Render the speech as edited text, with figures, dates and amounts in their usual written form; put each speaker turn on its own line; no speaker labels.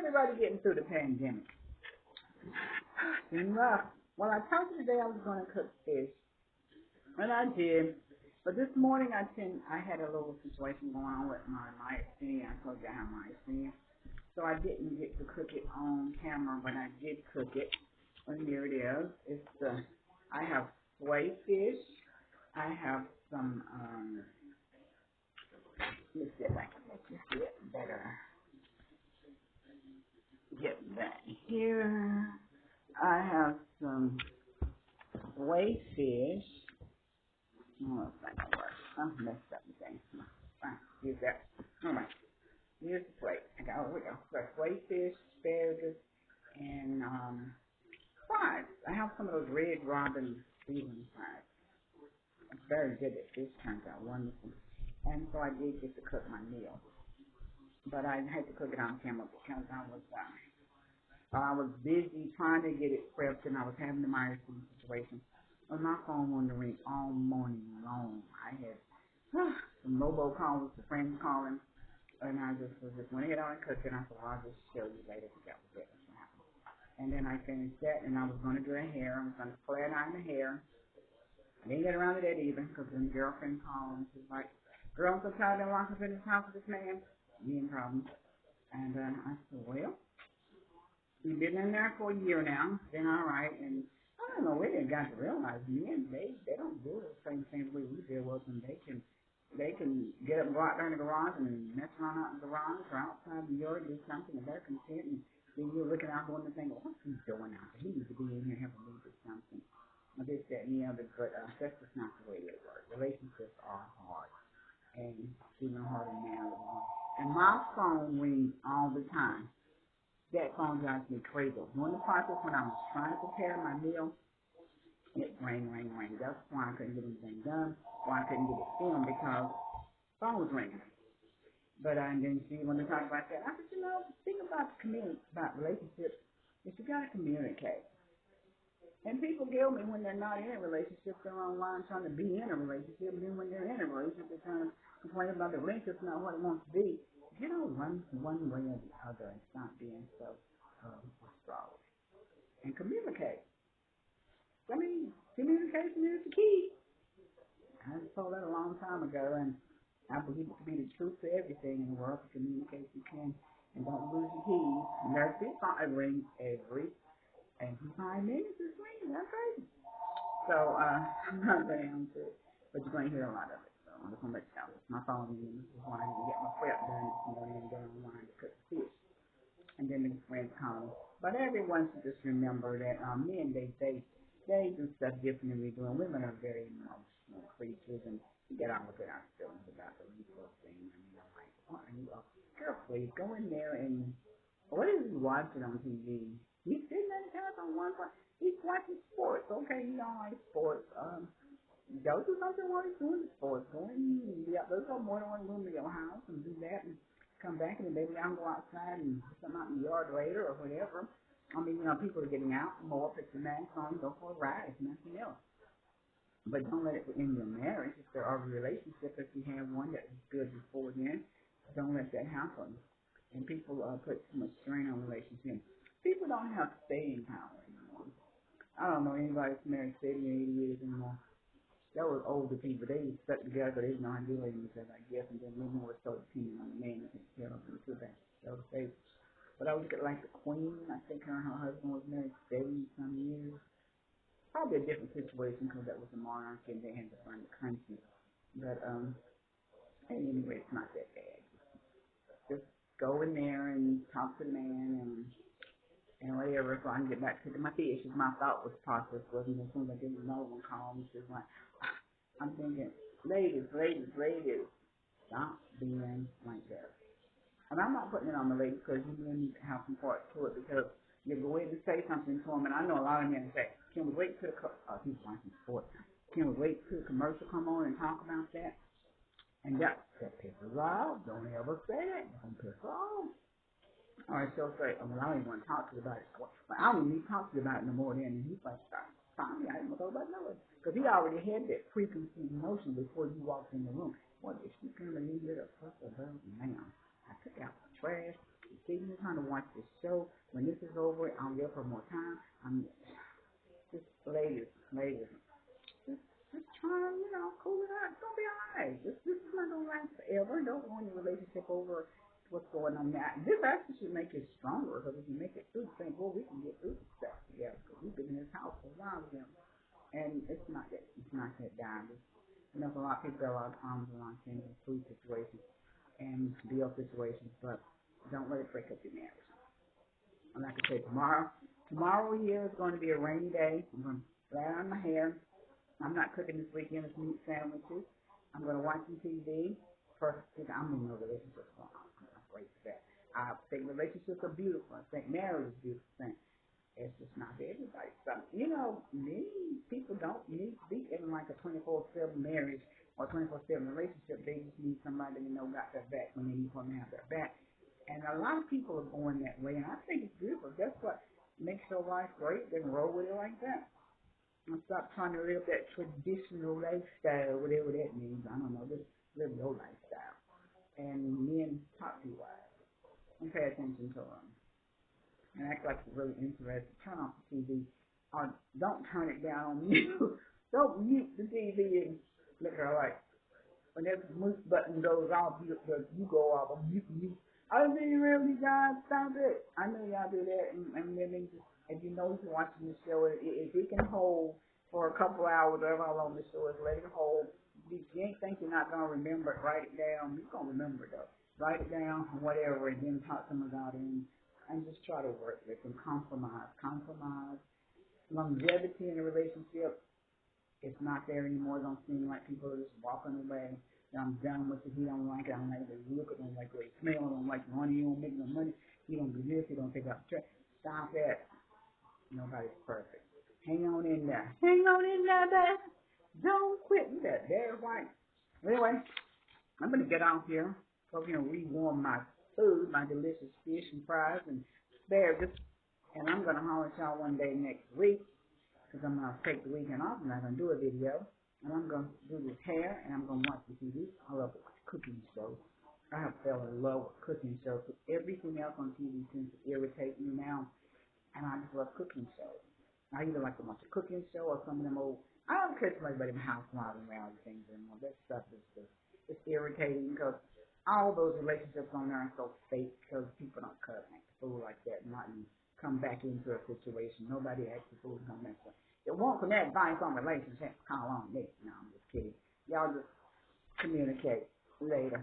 everybody getting through the pandemic? Been rough. Well, I told you today I was going to cook fish, and I did. But this morning I had a little situation going on with my myasthenia. I told you I have myasthenia. So I didn't get to cook it on camera, but I did cook it. And here it is. I have swai fish. I have some, let's see if I can make this get better. Get that here. I have some swai fish. Oh, it's not gonna work. I messed up the thing. Fine, use that. All right. Here's the plate. Here we go. So swai fish, asparagus, and fries. I have some of those red robin seasoning fries. It's very good. That fish turns out wonderful. And so I did get to cook my meal, but I had to cook it on camera because I was busy trying to get it prepped, and I was having the myasthenia situation. And my phone wanted to ring all morning long. I had some robocalls, the friends calling, and I just went ahead on and cooked it. And I said, well, I'll just show you later if that was it. That's what happened. And then I finished that, and I was going to do her hair. I was going to flat iron the hair. I didn't get around to that even because then the girlfriend called, and she's like, girl, I'm so tired of walking up in this house with this man. Me and problems. And I said, well, we've been in there for a year now. It's been all right, and I don't know where they got to realize men, they don't do the same thing we deal with them. They can get up and go out there in the garage and mess around out in the garage or outside the yard, do something, and they're content, and then you're looking out the window thinking, well, what's he doing out there? He needs to be in here helping me do something. Or this, that, and the other, but that's just not the way it works. Relationships are hard, and even harder now. And my phone rings all the time. That phone drives me crazy. During the process when I was trying to prepare my meal, it rang. That's why I couldn't get anything done, why I couldn't get it filmed, because the phone was ringing. But I didn't see when they talk about that. I said, the thing about relationships is you got to communicate. And people get me when they're not in a relationship, they're online trying to be in a relationship, and then when they're in a relationship, they're trying to complain about the relationship, not what it wants to be. You know, run one way or the other and stop being so strong. And communicate. I mean, communication is the key. I was told that a long time ago, and I believe it to be the truth to everything in the world. To communicate you can, and don't lose your keys. And there's this phone rings every 5 minutes. It's ringing. That's crazy. So I'm not going to answer it, but you're going to hear a lot of it. So I'm just going to let you know. My phone ringing. This is why I didn't get my prep done this morning and go online to cook the fish. And then the friends call. But everyone should just remember that men, they do stuff different than we do. And women are very emotional creatures, and we get on with our feelings about the resource thing. I mean, I'm like, what are you up? Girl, please go in there and what is he watching on TV? He's sitting at his house on one point. He's watching sports. Okay, you don't like sports. Go do something while he's doing the sports. There's no more than one room in your house and do that and come back and then maybe I'll go outside and do something out in the yard later or whatever. I mean, people are getting out more, put your mask on, go for a ride, if nothing else. But don't let it end your marriage. If there are a relationship, if you have one that was good before then, don't let that happen. And people put too much strain on relationships. People don't have staying power anymore. I don't know anybody that's married 70 or 80 years anymore. That was older people. They were stuck together, but they didn't know how to do it, I guess. And then women were so dependent on the man to take care of them too. That was safe. But I look at like the Queen. I think her and her husband was married 70-some years. Probably a different situation because that was a monarchy and they had to run the country. But anyway, it's not that bad. Just go in there and talk to the man and whatever, so I can get back to my fish. My thought was process wasn't as soon as I get another one call me, she's like, I'm thinking, ladies, stop being like that. And I'm not putting it on the ladies because you men need to have some part to it because you go in and say something to them, and I know a lot of men say, can we wait till he's watching sports. Can we wait till the commercial come on and talk about that? And that pisses off. Don't ever say that. Don't piss off. Or she'll say, well, I don't even want to talk to you about it. But I don't need to talk to you about it no more then. And he's like, fine, I didn't want to talk about it. Because he already had that preconceived notion before you walked in the room. What if she came in here to fuss about? Man, I took out the trash. sitting here trying to watch this show. When this is over, I'll give her more time. I'm just ladies, just trying to, cool it out. It's gonna be alright. This is not gonna last forever. Don't go in your relationship over what's going on now. This actually should make it stronger because if you make it through, think, well, we can get through this stuff together. Because we've been in this house for a while with them, and it's not that bad. A lot of people got a lot of problems around things and food situations and bill situations, but don't let it break up your marriage. And like I said, tomorrow here is going to be a rainy day. I'm going to flat on my hair. I'm not cooking this weekend. It's meat sandwiches. I'm going to watch some TV. First, I'm in no relationship. So I'm great for that. I think relationships are beautiful. I think marriage is a beautiful thing. It's just not for everybody. So, many people don't need to be in like a 24/7 marriage or 24/7 relationship. They just need somebody got their back when they need one to have their back. And a lot of people are going that way, and I think it's beautiful. That's what makes your life great. Then roll with it like that. And stop trying to live that traditional lifestyle, whatever that means. I don't know. Just live your lifestyle. And men talk to you wives and pay attention to them. And act like you're really interested. Turn off the TV. Or don't turn it down on mute. Don't mute the TV and look at her like, when that mute button goes off, you go off. You. I mean, really, guys, stop it. I know y'all do that, and then just, if you know you're watching the show, if it can hold for a couple hours, whatever how long the show is, let it hold. If you ain't think you're not gonna remember it, write it down. You're gonna remember it though. Write it down, whatever, and then talk to them about it, and just try to work with them. Compromise. Longevity in a relationship. It's not there anymore. It don't seem like people are just walking away. I'm done with it. He don't like it. I don't like the look. I don't like the way it smells. I don't like the money. He don't make no money. He don't do this. He don't take out the trash. Stop it. Nobody's perfect. Hang on in there. Hang on in there, baby. Don't quit. You that very white. Anyway, I'm going to get out here. So, rewarm my food, my delicious fish and fries and asparagus. And I'm going to holler at y'all one day next week. Because I'm going to take the weekend off. I'm not going to do a video. And I'm going to do this hair. And I'm going to watch the TV. I love cooking shows. I have fell in love with cooking shows. Because everything else on TV seems to irritate me now. And I just love cooking shows. I either like to watch a cooking show or some of them old. I don't care too much about them house wives and reality things anymore. That stuff is just, it's irritating because all those relationships on there are so fake because people don't cut and act a fool like that. Not come back into a situation. Nobody acts a fool to come back. It won't from that advice on relationships. Call on me. No, I'm just kidding. Y'all just communicate later.